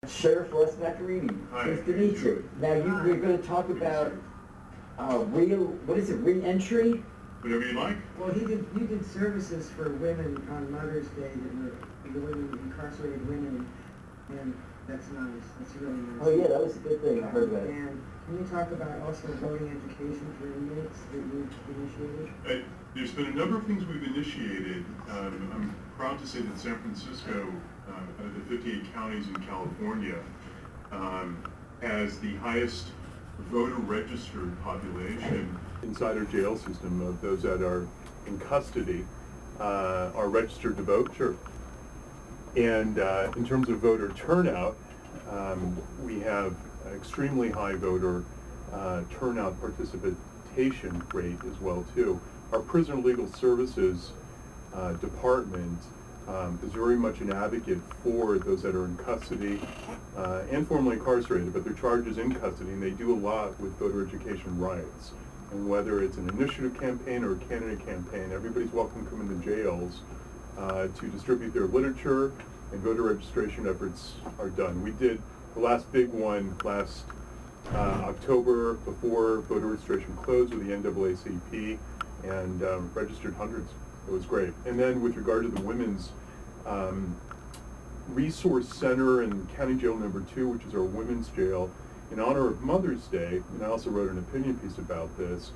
Sheriff Ross Mirkarimi. Nice to meet you. Now we're going to talk about re-entry? Whatever you like. Well, you did services for women on Mother's Day, the women, incarcerated women, and that's nice. That's really nice. Oh yeah, that was a good thing. I heard about it. And can you talk about also voting education for inmates that you've initiated? There's been a number of things we've initiated. I'm proud to say that San Francisco, out of the 58 counties in California, has the highest voter registered population inside our jail system of those that are in custody are registered to vote. Sure. And in terms of voter turnout, we have extremely high voter turnout participation rate as well too. Our Prisoner Legal Services department is very much an advocate for those that are in custody and formerly incarcerated, but their charge is in custody, and they do a lot with voter education rights. And whether it's an initiative campaign or a candidate campaign, everybody's welcome to come into jails to distribute their literature, and voter registration efforts are done. We did the last big one last October before voter registration closed with the NAACP, and registered hundreds. It was great. And then with regard to the Women's Resource Center in County Jail Number 2, which is our women's jail, in honor of Mother's Day, and I also wrote an opinion piece about this,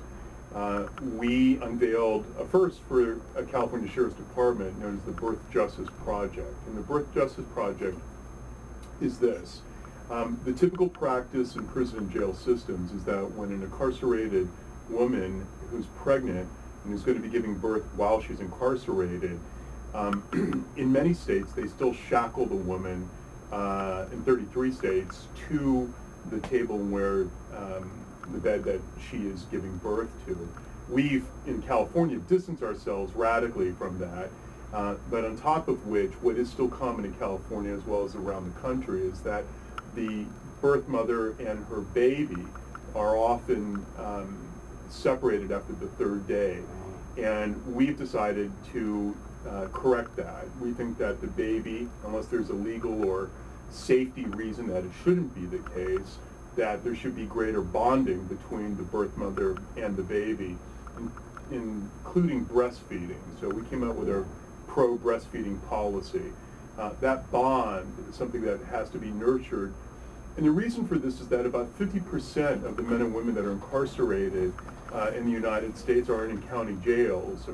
we unveiled a first for a California Sheriff's Department known as the Birth Justice Project. And the Birth Justice Project is this. The typical practice in prison and jail systems is that when an incarcerated woman who's pregnant and is going to be giving birth while she's incarcerated, in many states they still shackle the woman, in 33 states, to the table where the bed that she is giving birth to. We've, in California, distanced ourselves radically from that, but on top of which, what is still common in California as well as around the country is that the birth mother and her baby are often separated after the third day, and we've decided to correct that. We think that the baby, unless there's a legal or safety reason that it shouldn't be the case, that there should be greater bonding between the birth mother and the baby, including breastfeeding. So we came out with our pro-breastfeeding policy. That bond is something that has to be nurtured. And the reason for this is that about 50% of the men and women that are incarcerated in the United States are in county jails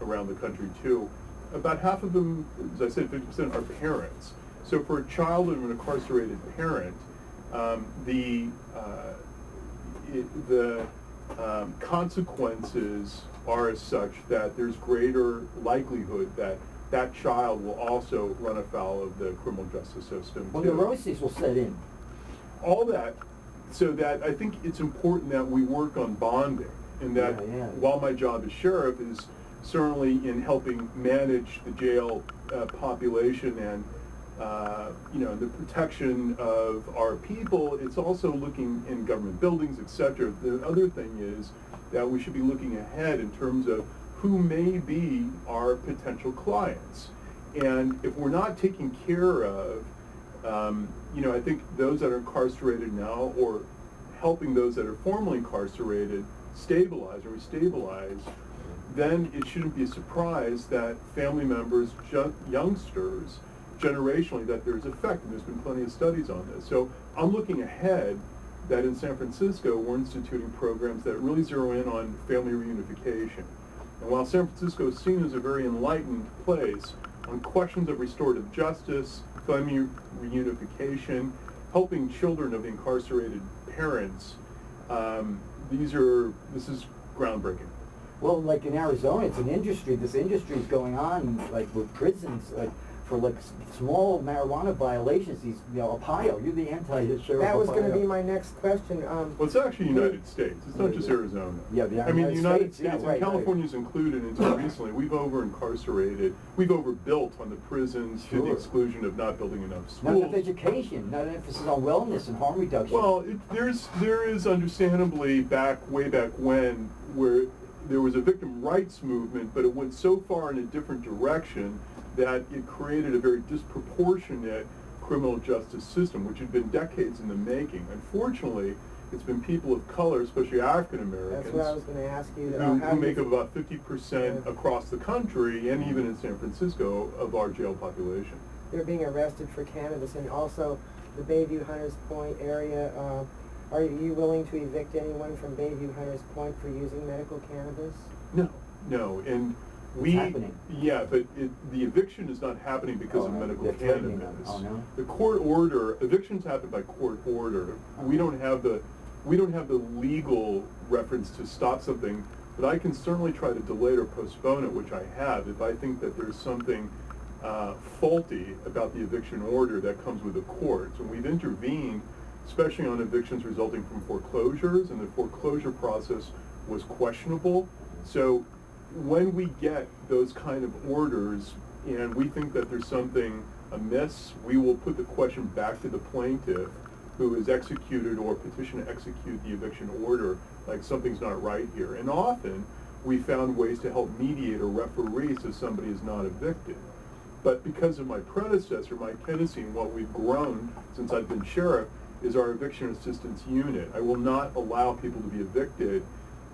around the country too. About half of them, as I said, 50% are parents. So for a child of an incarcerated parent, the consequences are as such that there's greater likelihood that that child will also run afoul of the criminal justice system. Well, neuroses will set in. All that, so that I think it's important that we work on bonding, and that while my job as sheriff is certainly in helping manage the jail population and the protection of our people, it's also looking in government buildings, etc. The other thing is that we should be looking ahead in terms of who may be our potential clients. And if we're not taking care of, I think those that are incarcerated now, or helping those that are formerly incarcerated stabilize or restabilize, then it shouldn't be a surprise that family members, youngsters, generationally, that there's effect, and there's been plenty of studies on this. So I'm looking ahead that in San Francisco we're instituting programs that really zero in on family reunification. And while San Francisco is seen as a very enlightened place on questions of restorative justice, family reunification, helping children of incarcerated parents, this is groundbreaking. Well, like in Arizona, it's an industry. This industry is going on, like with prisons, like for like small marijuana violations. These, Ohio. You're the anti-sheriff. That was going to be my next question. Well, it's actually United States. It's not just Arizona. Yeah, the United States, yeah, right, and California's included until recently. We've overbuilt on the prisons to the exclusion of not building enough schools. Not enough education, not an emphasis on wellness and harm reduction. Well, there is understandably way back when, where there was a victim rights movement, but it went so far in a different direction that it created a very disproportionate criminal justice system, which had been decades in the making. Unfortunately, it's been people of color, especially African Americans, That's what I was going to ask you. who make up about 50% across the country and even in San Francisco of our jail population. They're being arrested for cannabis, and also the Bayview Hunters Point area. Are you willing to evict anyone from Bayview Hunters Point for using medical cannabis? No, and It's happening. Yeah, but the eviction is not happening because of medical they're threatening cannabis. them. Oh, no? The court order, evictions happen by court order. We don't have the legal reference to stop something, but I can certainly try to delay or postpone it, which I have, if I think that there's something faulty about the eviction order that comes with the courts. And we've intervened, especially on evictions resulting from foreclosures, and the foreclosure process was questionable. So when we get those kind of orders and we think that there's something amiss, we will put the question back to the plaintiff who is executed or petition to execute the eviction order, like something's not right here. And often we found ways to help mediate or referee so somebody is not evicted. But because of my predecessor, Mike Hennessy, and what we've grown since I've been sheriff is our eviction assistance unit. I will not allow people to be evicted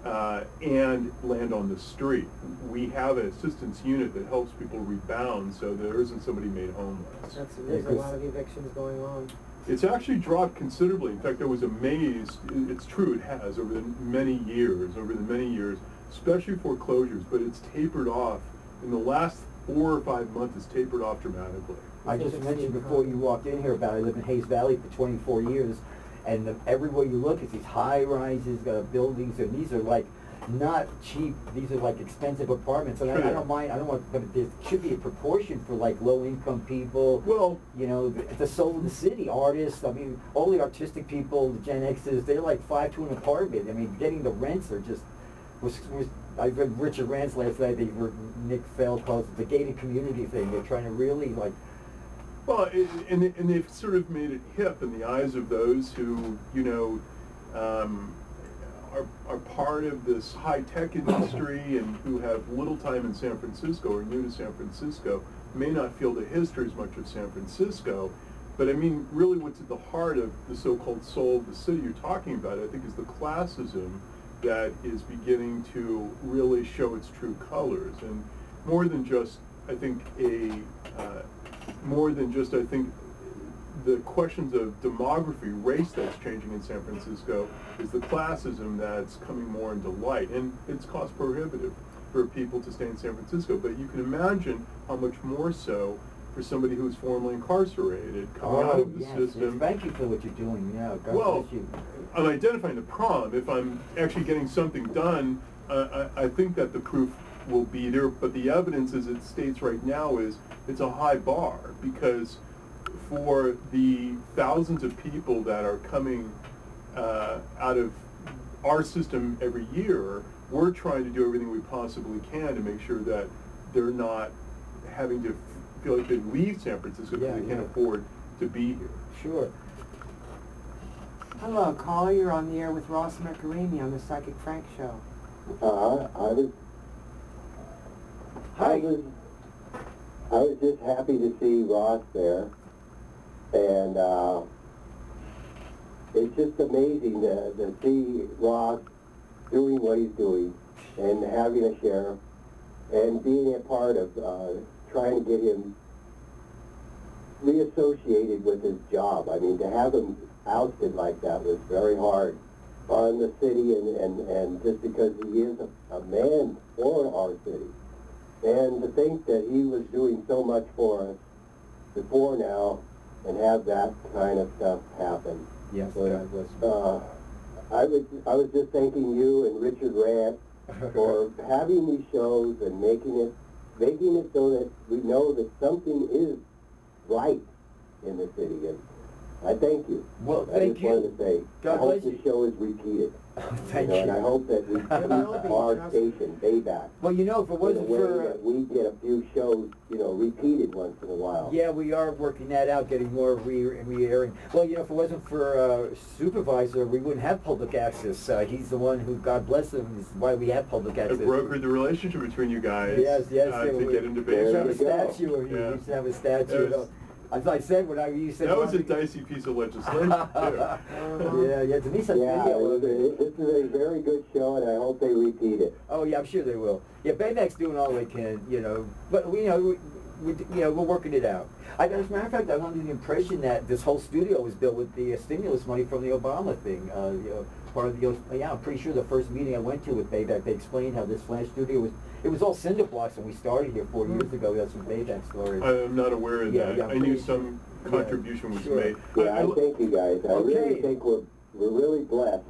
and land on the street. We have an assistance unit that helps people rebound so there isn't somebody made homeless. There's a lot of evictions going on. It's actually dropped considerably. In fact, I was amazed. It's true, it has over the many years, especially foreclosures, but it's tapered off. In the last 4 or 5 months, it's tapered off dramatically. I just mentioned before you walked in here about I live in Hayes Valley for 24 years, and everywhere you look, it's these high-rises, buildings, and these are like not cheap. These are like expensive apartments, and I don't mind. I don't want, but there should be a proportion for like low-income people. Well, you know, the soul of the city, artists. I mean, all the artistic people, the Gen X's, they're like 5 to an apartment. I mean, getting the rents are just. I read Richard Rand's last night. Nick Feld calls it the gated community thing. They're trying to really like. Well, and they've sort of made it hip in the eyes of those who, you know, are part of this high-tech industry and who have little time in San Francisco or new to San Francisco, may not feel the history as much of San Francisco. But I mean, really what's at the heart of the so-called soul of the city you're talking about, I think, is the classism that is beginning to really show its true colors. And more than just, I think, the questions of demography, race that's changing in San Francisco is the classism that's coming more into light. And it's cost prohibitive for people to stay in San Francisco. But you can imagine how much more so for somebody who's formerly incarcerated, coming out of the system. Yes. Thank you for what you're doing. Yeah, God bless you. I'm identifying the problem. If I'm actually getting something done, I think that the proof will be there. But the evidence, as it states right now, is it's a high bar, because for the thousands of people that are coming out of our system every year, we're trying to do everything we possibly can to make sure that they're not having to feel like they leave San Francisco because they can't afford to be here. Sure. Hello, caller. You're on the air with Ross Mirkarimi on the Psychic Frank Show. I was just happy to see Ross there, and it's just amazing to see Ross doing what he's doing and having a sheriff and being a part of trying to get him reassociated with his job. I mean, to have him ousted like that was very hard on the city, and just because he is a man for our city. And to think that he was doing so much for us before now and have that kind of stuff happen. Yes, So, I was just thanking you and Richard Rand for having these shows and making it so that we know that something is right in the city. And I thank you. Well, I just wanted to say, God I hope bless you. the show is repeated. Thank you. And I hope that we keep our station, Bayback. Well, you know, if it wasn't in a way for... that we get a few shows, repeated once in a while. Yeah, we are working that out, getting more re-airing. Well, you know, if it wasn't for Supervisor, we wouldn't have public access. He's the one who, God bless him, is why we have public I access. brokered the relationship between you guys Yes, to get him to we used to have a Bayback. statue of you. Yeah. We used to have a statue. As I said, when you said... That was a dicey piece of legislation, too. Yeah, Denise has Yeah, video of it. this is a very good show, and I hope they repeat it. Oh, yeah, I'm sure they will. Yeah, BAVC's doing all they can, you know, but, we're working it out. As a matter of fact, I'm under the impression that this whole studio was built with the stimulus money from the Obama thing. Part of the, I'm pretty sure the first meeting I went to with BAVC, they explained how this flash studio was, it was all cinder blocks when we started here 4 years ago. That's when BAVC started. I'm not aware of that. Yeah, I knew some contribution was sure. made. Yeah, I thank you guys. I really think we're really blessed.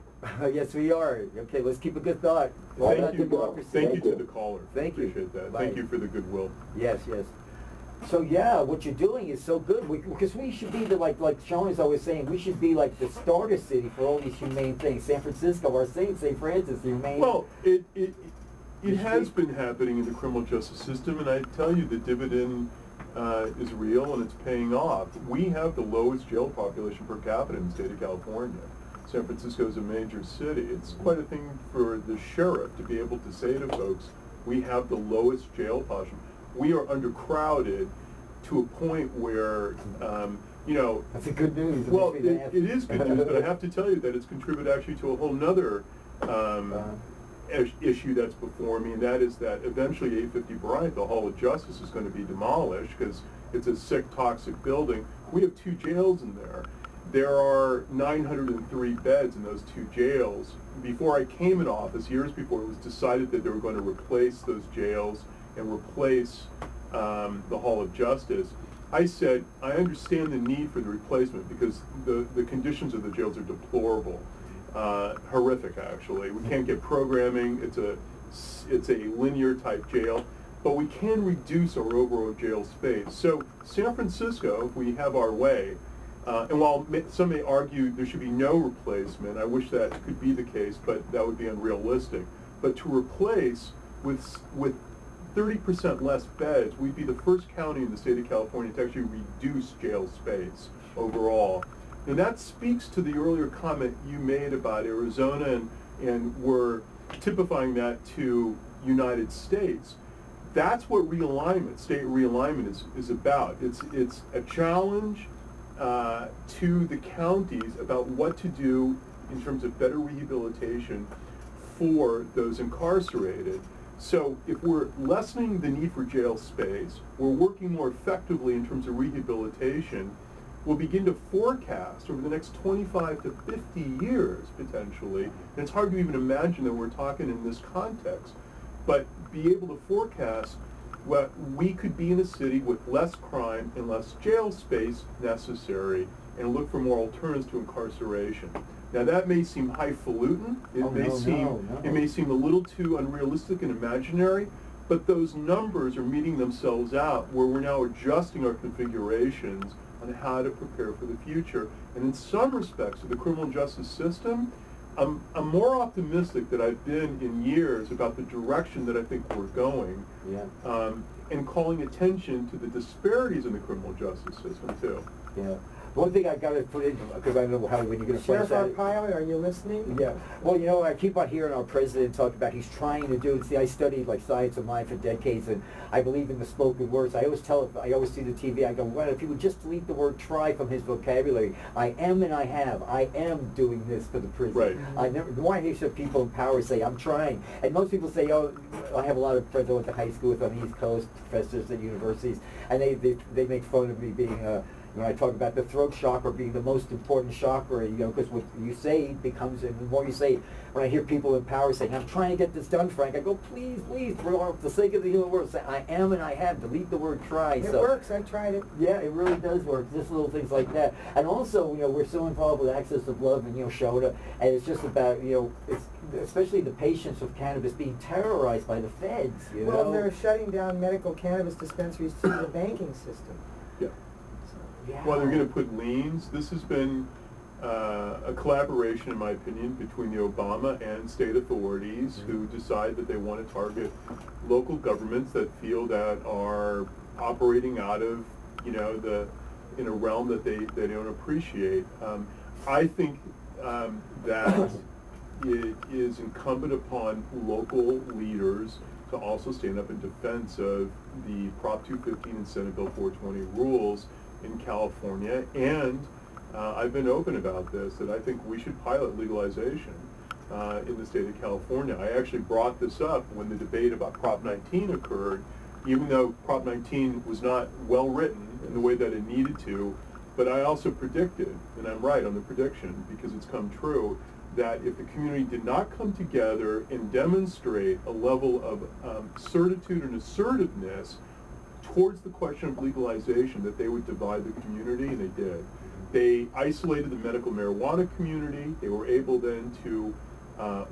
Yes, we are. Okay, let's keep a good thought. All Thank about you. democracy. Thank you Thank you. to the caller. Thank you. Appreciate that. Bye. Thank you for the goodwill. Yes, yes. So yeah, what you're doing is so good because we should be the like Sean is always saying, we should be like the starter city for all these humane things. San Francisco, our St. Francis, humane. Well, it has been happening in the criminal justice system, and I tell you the dividend is real and it's paying off. We have the lowest jail population per capita in the state of California. San Francisco is a major city. It's quite a thing for the sheriff to be able to say to folks, we have the lowest jail population. We are undercrowded to a point where, That's a good news. Well, it is good news, but I have to tell you that it's contributed actually to a whole nother issue that's before me, and that is that eventually 850 Bryant, the Hall of Justice, is going to be demolished because it's a sick, toxic building. We have 2 jails in there. There are 903 beds in those 2 jails. Before I came in office, years before, it was decided that they were going to replace those jails and replace the Hall of Justice. I said, I understand the need for the replacement because the conditions of the jails are deplorable, horrific actually. We can't get programming, it's a linear type jail, but we can reduce our overall jail space. So San Francisco, if we have our way, and while some may argue there should be no replacement, I wish that could be the case, but that would be unrealistic. But to replace with 30% less beds, we'd be the first county in the state of California to actually reduce jail space overall. And that speaks to the earlier comment you made about Arizona, and we're typifying that to United States. That's what realignment, state realignment is about. It's a challenge to the counties about what to do in terms of better rehabilitation for those incarcerated. So if we're lessening the need for jail space, we're working more effectively in terms of rehabilitation, we'll begin to forecast over the next 25 to 50 years, potentially, and it's hard to even imagine that we're talking in this context, but be able to forecast what we could be in a city with less crime and less jail space necessary, and look for more alternatives to incarceration. Now that may seem highfalutin, it may seem a little too unrealistic and imaginary, but those numbers are meeting themselves out where we're now adjusting our configurations on how to prepare for the future. And in some respects of the criminal justice system, I'm more optimistic than I've been in years about the direction that I think we're going, and calling attention to the disparities in the criminal justice system too. Yeah. One thing I got to put in, because I don't know how when you're going to Sheriff Arpaio, are you listening? Yeah. Well, I keep on hearing our president talk about he's trying to do it. See, I studied like science of mind for decades, and I believe in the spoken words. I always see the TV. I go, well, if he would just delete the word "try" from his vocabulary, I am and I have. I am doing this for the prison. Right. I never. The more I hear people in power say, "I'm trying," and most people say, "Oh," I have a lot of friends I went to high school with on the East Coast, professors at universities, and they make fun of me being. When I talk about the throat chakra being the most important chakra, because what you say becomes, and the more you say, when I hear people in power saying, I'm trying to get this done, Frank, I go, please, for the sake of the human world, say, I am and I have, delete the word try. It works, I tried it. Yeah, it really does work, just little things like that. And also, we're so involved with access of love and, Shota, and it's just about, it's especially the patients with cannabis being terrorized by the feds, Well, they're shutting down medical cannabis dispensaries to the banking system. Yeah. Well, they're going to put liens. This has been a collaboration, in my opinion, between the Obama and state authorities who decide that they want to target local governments that feel that are operating out of, in a realm that they don't appreciate. I think that it is incumbent upon local leaders to also stand up in defense of the Prop 215 and Senate Bill 420 rules in California, and I've been open about this, that I think we should pilot legalization in the state of California. I actually brought this up when the debate about Prop 19 occurred, even though Prop 19 was not well written in the way that it needed to, but I also predicted, and I'm right on the prediction because it's come true, that if the community did not come together and demonstrate a level of certitude and assertiveness towards the question of legalization, that they would divide the community, and they did. They isolated the medical marijuana community. They were able then to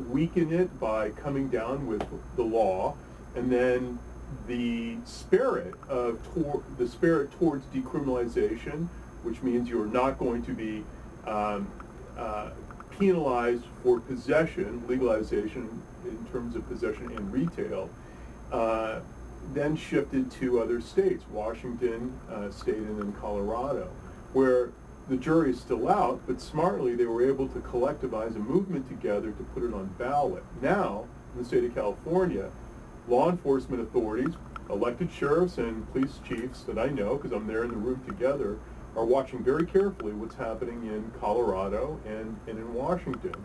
weaken it by coming down with the law, and then the spirit towards decriminalization, which means you're not going to be penalized for possession, legalization in terms of possession and retail, then shifted to other states, Washington State and then Colorado, where the jury is still out, but smartly they were able to collectivize a movement together to put it on ballot. Now, in the state of California, law enforcement authorities, elected sheriffs and police chiefs that I know, because I'm there in the room together, are watching very carefully what's happening in Colorado and in Washington.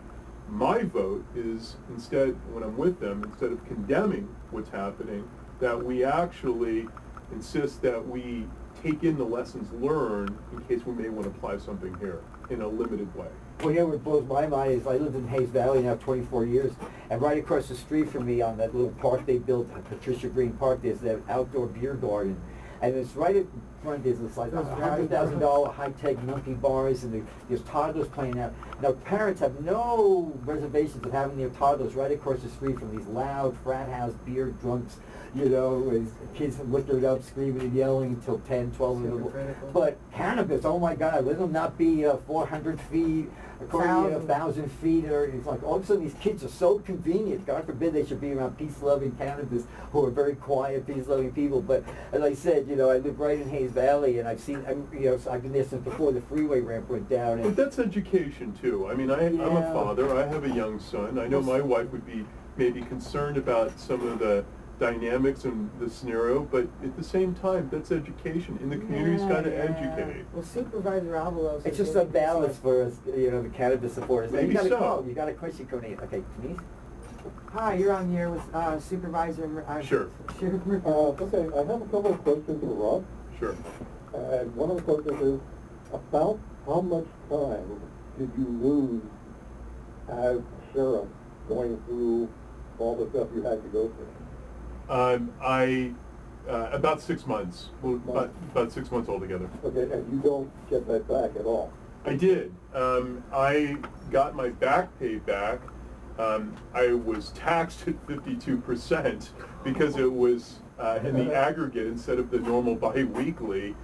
My vote is, instead, when I'm with them, instead of condemning what's happening, that we actually insist that we take in the lessons learned in case we may want to apply something here in a limited way. Well, you know what blows my mind is I lived in Hayes Valley now 24 years, and right across the street from me on that little park they built, Patricia Green Park, there's that outdoor beer garden. And it's right in front, there's this like $100,000 high-tech monkey bars, and there's toddlers playing out. Now, parents have no reservations of having their toddlers right across the street from these loud frat house beer drunks, you know, with kids liquored up, screaming and yelling until 10, 12 of them. But cannabis, oh my God, let them not be 400 feet, 1,000 feet, or it's like all of a sudden these kids are so convenient. God forbid they should be around peace-loving cannabis who are very quiet, peace-loving people. But as I said, you know, I live right in Hayes Valley, and I've seen, you know, I've been there since before the freeway ramp went down. And but that's education too. I mean, I'm a father. I have a young son. I know my wife would be maybe concerned about some of the dynamics and the scenario, but at the same time, that's education, and the community's got to educate. Well, Supervisor Avalos, it's just a balance for us, you know, the cannabis supporters. Maybe you got so. a call. You got a question coming in. Okay, Denise? Hi, you're on the air with Supervisor. Sure. Okay, I have a couple of questions for Ross. Sure. And one of the questions is, about how much time did you lose as sheriff going through all the stuff you had to go through? About 6 months. Well, about 6 months altogether. Okay, and you don't get that back at all? I did. I got my back pay back. I was taxed at 52% because it was in the aggregate instead of the normal bi-weekly.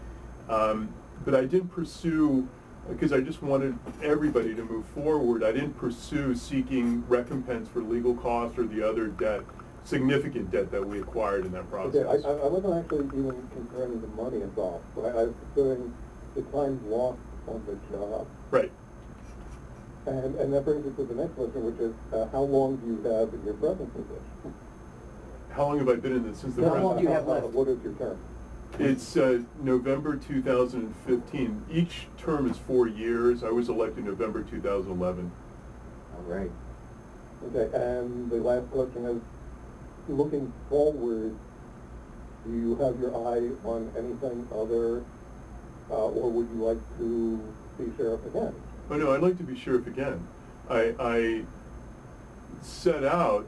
But I didn't pursue, because I just wanted everybody to move forward, I didn't pursue seeking recompense for legal costs or the other debt, significant debt that we acquired in that process. Okay, I wasn't actually even concerning the money involved. I was concerning the time lost on the job. Right. And that brings us to the next question, which is, how long do you have in your present position? How long have I been in this since the How long do you have left? What is your term? It's November 2015. Each term is 4 years. I was elected November 2011. All right. Okay, and the last question is, looking forward, do you have your eye on anything other, or would you like to be sheriff again? Oh no, I'd like to be sheriff again. I set out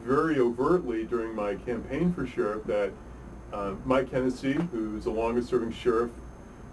very overtly during my campaign for sheriff that Mike Hennessy, who's the longest serving sheriff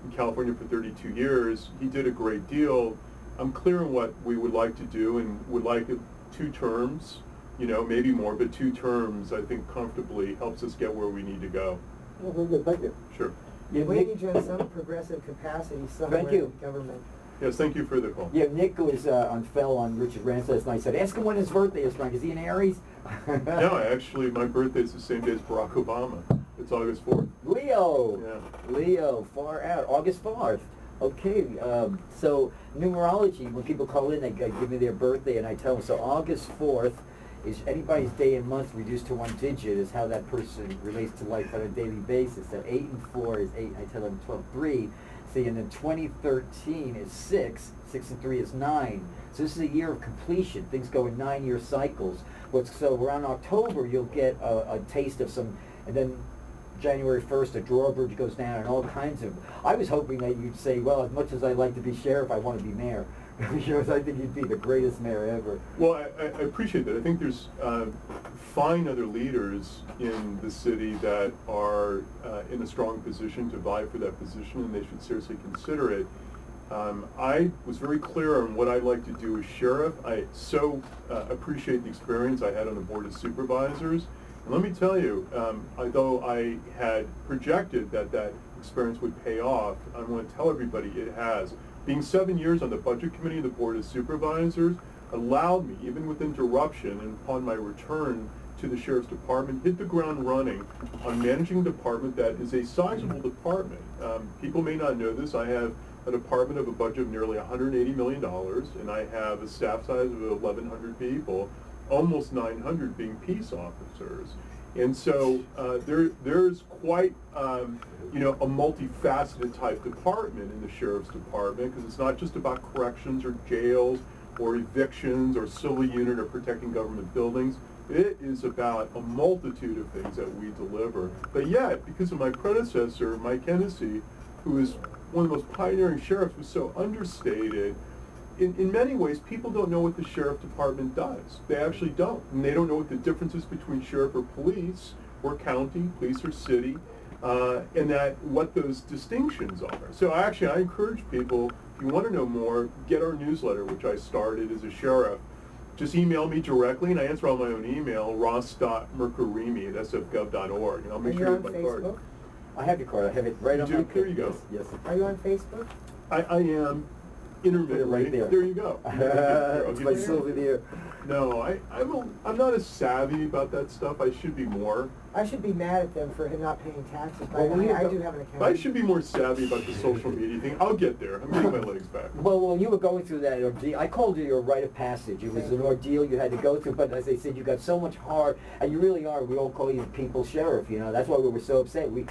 in California for 32 years, he did a great deal. I'm clear on what we would like to do and would like 2 terms, you know, maybe more, but 2 terms I think comfortably helps us get where we need to go. Oh, very good, thank you. Sure. We need you in some progressive capacity somewhere Thank you. in government. Yes, thank you for the call. Yeah, Nick was fell on Richard Rance last night. Said, ask him when his birthday is, Frank. Is he an Aries? No, actually, my birthday is the same day as Barack Obama. It's August 4th. Leo. Yeah. Leo, far out. August 4th. Okay, so numerology, when people call in, they give me their birthday, and I tell them, so August 4th is anybody's day and month reduced to 1 digit is how that person relates to life on a daily basis. So 8 and 4 is 8. I tell them 12. 3, See, and then 2013 is 6, 6 and 3 is 9. So this is a year of completion. Things go in 9-year cycles. So around October, you'll get a taste of some, and then January 1st, the drawbridge goes down and all kinds of, I was hoping that you'd say, well, as much as I like to be sheriff, I want to be mayor. Because I think you'd be the greatest mayor ever. Well, I appreciate that. I think there's fine other leaders in the city that are in a strong position to vie for that position, and they should seriously consider it. I was very clear on what I'd like to do as sheriff. I so appreciate the experience I had on the Board of Supervisors. And let me tell you, although I had projected that that experience would pay off, I want to tell everybody it has. Being 7 years on the Budget Committee of the Board of Supervisors allowed me, even with interruption and upon my return to the Sheriff's Department, hit the ground running on managing a department that is a sizable department. People may not know this. I have a department of a budget of nearly $180 million, and I have a staff size of 1,100 people, almost 900 being peace officers. And so there's quite, you know, a multifaceted type department in the Sheriff's Department, because it's not just about corrections or jails or evictions or civil unit or protecting government buildings. It is about a multitude of things that we deliver. But yet, because of my predecessor, Mike Hennessy, who is one of the most pioneering sheriffs, was so understated, in many ways, people don't know what the Sheriff Department does. They actually don't. And they don't know what the difference is between sheriff or police, or county, police or city, and that what those distinctions are. So I encourage people, if you want to know more, get our newsletter, which I started as a sheriff. Just email me directly, and I answer all my own email, ross.mirkarimi at sfgov.org, and I'll make sure you have my card. I have your card. I have it right on my There you go. Yes. Are you on Facebook? I am intermittently. Right there. There you go. It's my souvenir. No, I'm not as savvy about that stuff. I should be more. I should be mad at them for not paying taxes, but Well, I do have an account. I should be more savvy about the social media thing. I'll get there. I'm getting my legs back. Well, you were going through that ordeal. I called it your rite of passage. It was an ordeal you had to go through, but as I said, you got so much heart, and you really are. We all call you the people's sheriff. You know, that's why we were so upset. We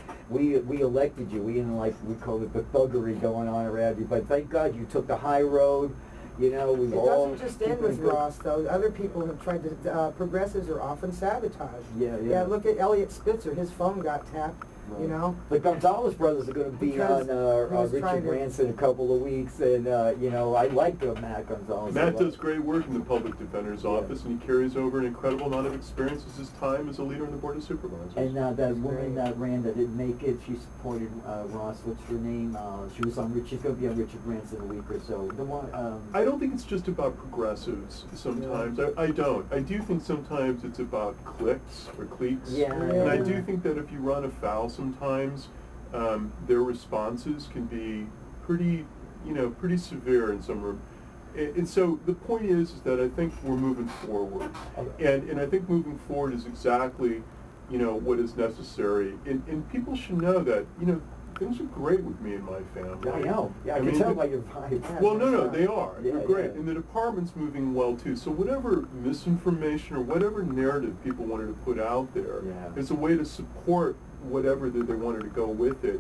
elected you. We didn't like, we call it the thuggery going on around you. But thank God you took the high road. You know, we've all... It doesn't just end with Ross, though. Other people have tried to, progressives are often sabotaged. Yeah. Look at Elliot Spitzer. His phone got tapped, you know. The Gonzalez brothers are going to be Because on he was trying Richard to- Branson in a couple of weeks, and, you know, I like Matt Gonzalez. Matt does great work in the public defender's office, and he carries over an incredible amount of experience as his time as a leader on the Board of Supervisors. And that woman that ran that didn't make it, she supported Ross. What's her name? She was on. She's going to be on Richard Branson in a week or so. The one. I don't think it's just about progressives sometimes. I don't. I do think sometimes it's about clicks or cliques. Yeah. And I do think that if you run afoul sometimes, their responses can be pretty severe in some. And so the point is that I think we're moving forward, and I think moving forward is exactly, what is necessary. And people should know that, things are great with me and my family. I know. Yeah, I can tell by your vibe. Well, no, they are. Yeah, They're great. yeah. And the department's moving well, too. So whatever misinformation or whatever narrative people wanted to put out there, it's a way to support whatever that they wanted to go with it.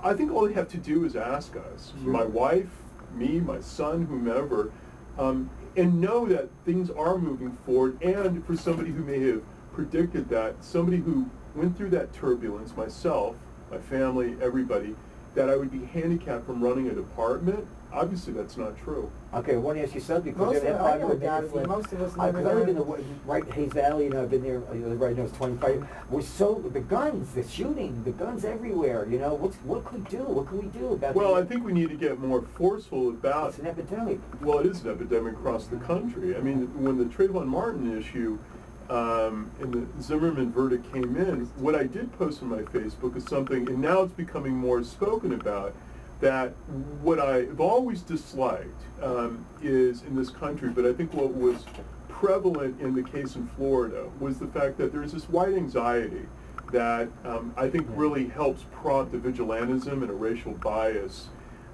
I think all they have to do is ask us, my wife, me, my son, whomever, and know that things are moving forward. And for somebody who may have predicted that, somebody who went through that turbulence, myself, my family, everybody, that I would be handicapped from running a department, obviously that's not true. Okay, I want to ask you something. Because Most we have of- I 5 never minutes doubted you. left. Most of us I've never lived in doubted the right Hayes Valley, and I've been there. Everybody knows 25. We're so the guns, the shooting, the guns everywhere. What can we do? What can we do about? Well, I think we need to get more forceful about. It's an epidemic. Well, it is an epidemic across the country. I mean, when the Trayvon Martin issue and the Zimmerman verdict came in, what I did post on my Facebook is something, and now it's becoming more spoken about, that what I've always disliked is in this country, but I think what was prevalent in the case in Florida was the fact that there's this white anxiety that I think really helps prompt the vigilantism and a racial bias.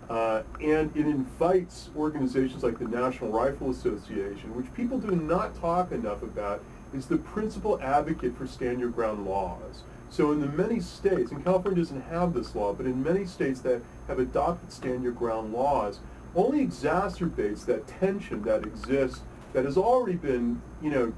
And it invites organizations like the National Rifle Association, which people do not talk enough about, is the principal advocate for stand your ground laws. So in the many states, and California doesn't have this law, but in many states that have adopted stand your ground laws, only exacerbates that tension that exists, that has already been,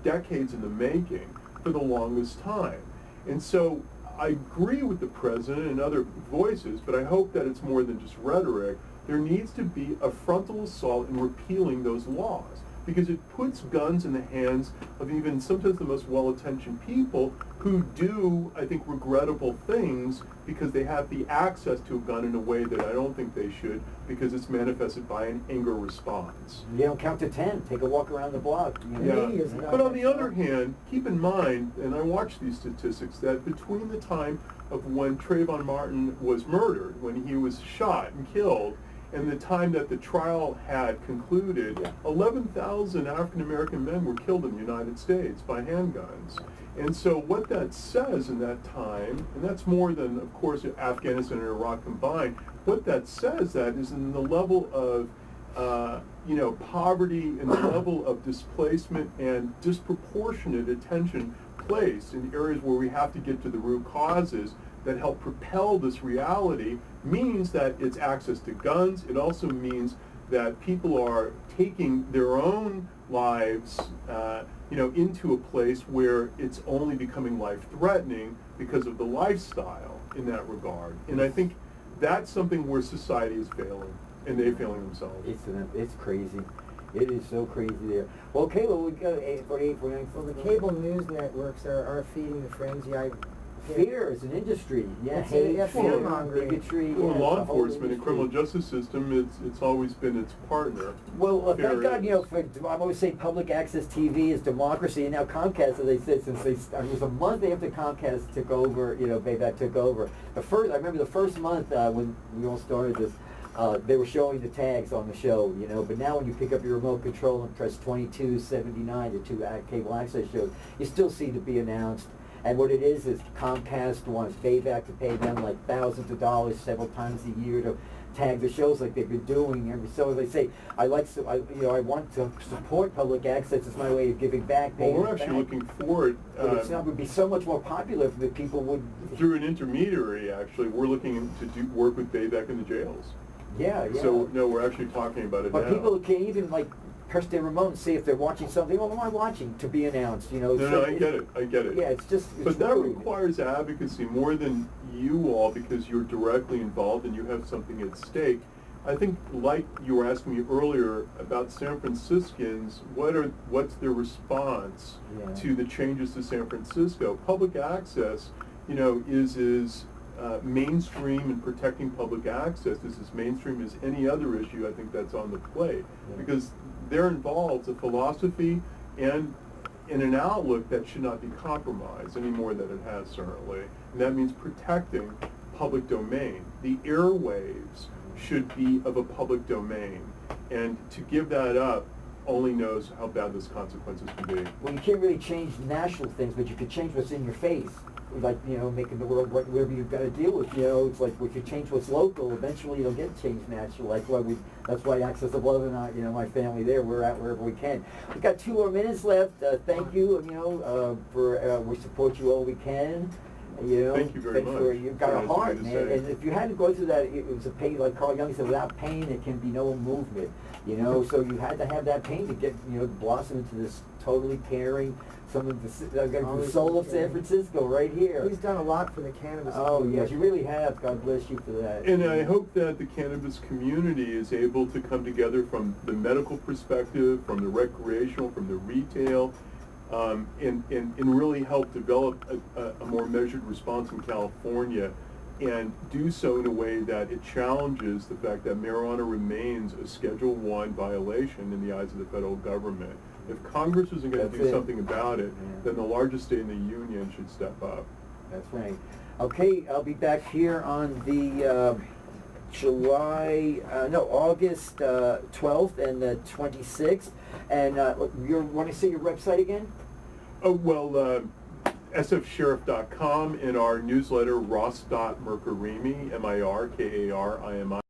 decades in the making for the longest time. And so I agree with the president and other voices, but I hope that it's more than just rhetoric. There needs to be a frontal assault in repealing those laws, because it puts guns in the hands of even sometimes the most well-intentioned people who do, I think, regrettable things because they have the access to a gun in a way that I don't think they should, because it's manifested by an anger response. You don't count to 10. Take a walk around the block. Yeah. Me is not But on much the other fun. hand, keep in mind, and I watch these statistics, that between the time of when Trayvon Martin was murdered, when he was shot and killed, and the time that the trial had concluded, Yeah. 11,000 African-American men were killed in the United States by handguns. And so what that says in that time, and that's more than, of course, Afghanistan and Iraq combined, what that says that is in the level of poverty and the level of displacement and disproportionate attention placed in areas where we have to get to the root causes that help propel this reality, means that it's access to guns. It also means that people are taking their own lives into a place where it's only becoming life-threatening because of the lifestyle in that regard. And I think that's something where society is failing, and they're failing themselves. It's crazy. It is so crazy there. Well, okay, well, we got 848, 49. Well, the cable news networks are feeding the frenzy. Fear is an industry. Yeah, It's hate, yeah, fear, fear-mongering. bigotry. Well, yeah, law it's a whole enforcement and industry. criminal justice system, it's always been its partner. Well, Fear thank God, is. I always say public access TV is democracy, and now Comcast, as they said, it was a month after Comcast took over, Bayback took over. I remember the first month when we all started this, they were showing the tags on the show, but now when you pick up your remote control and press 2279, the two cable access shows, you still see to be announced. And what it is Comcast wants Bayback to pay them like thousands of dollars several times a year to tag the shows like they've been doing. So they say, I want to support public access. It's my way of giving back. Well, paying we're it actually back. looking forward It would be so much more popular if the people would. through an intermediary. Actually, we're looking to work with Bayback in the jails. Yeah. So no, we're actually talking about it But now. people can't even press their remote and see if they're watching something. What am I watching? To be announced, No, I get it. Yeah, it's But that rude. requires advocacy more than you all, because you're directly involved and you have something at stake. I think, like you were asking me earlier about San Franciscans, what's their response to the changes to San Francisco? Public access, is mainstream in protecting public access is as mainstream as any other issue I think that's on the plate, because there involves a philosophy and in an outlook that should not be compromised any more than it has, certainly. And that means protecting public domain. The airwaves should be of a public domain, and to give that up only knows how bad those consequences can be. Well, you can't really change national things, but you can change what's in your face. Making the world whatever you've got to deal with. It's like if you change what's local, eventually you'll get changed national. That's why Access of Love and I, my family there, we're at wherever we can. We've got 2 more minutes left. Thank you, we support you all we can. Thank you very much. You've got Very a nice of heart, you to man. say. And if you had to go through that, it was a pain, like Carl Jung said, without pain there can be no movement. So you had to have that pain to get, blossom into this totally caring, the soul of San Francisco right here. He's done a lot for the cannabis. Oh, community. yes, you really have. God bless you for that. And I hope that the cannabis community is able to come together from the medical perspective, from the recreational, from the retail, and really help develop a more measured response in California, and do so in a way that it challenges the fact that marijuana remains a Schedule I violation in the eyes of the federal government. If Congress isn't going to do something about it, then the largest state in the union should step up. That's right. Okay, I'll be back here on the August 12th and the 26th. And you want to say your website again? Oh, well, sfsheriff.com, and our newsletter, Ross.Mirkarimi, Mirkarimi.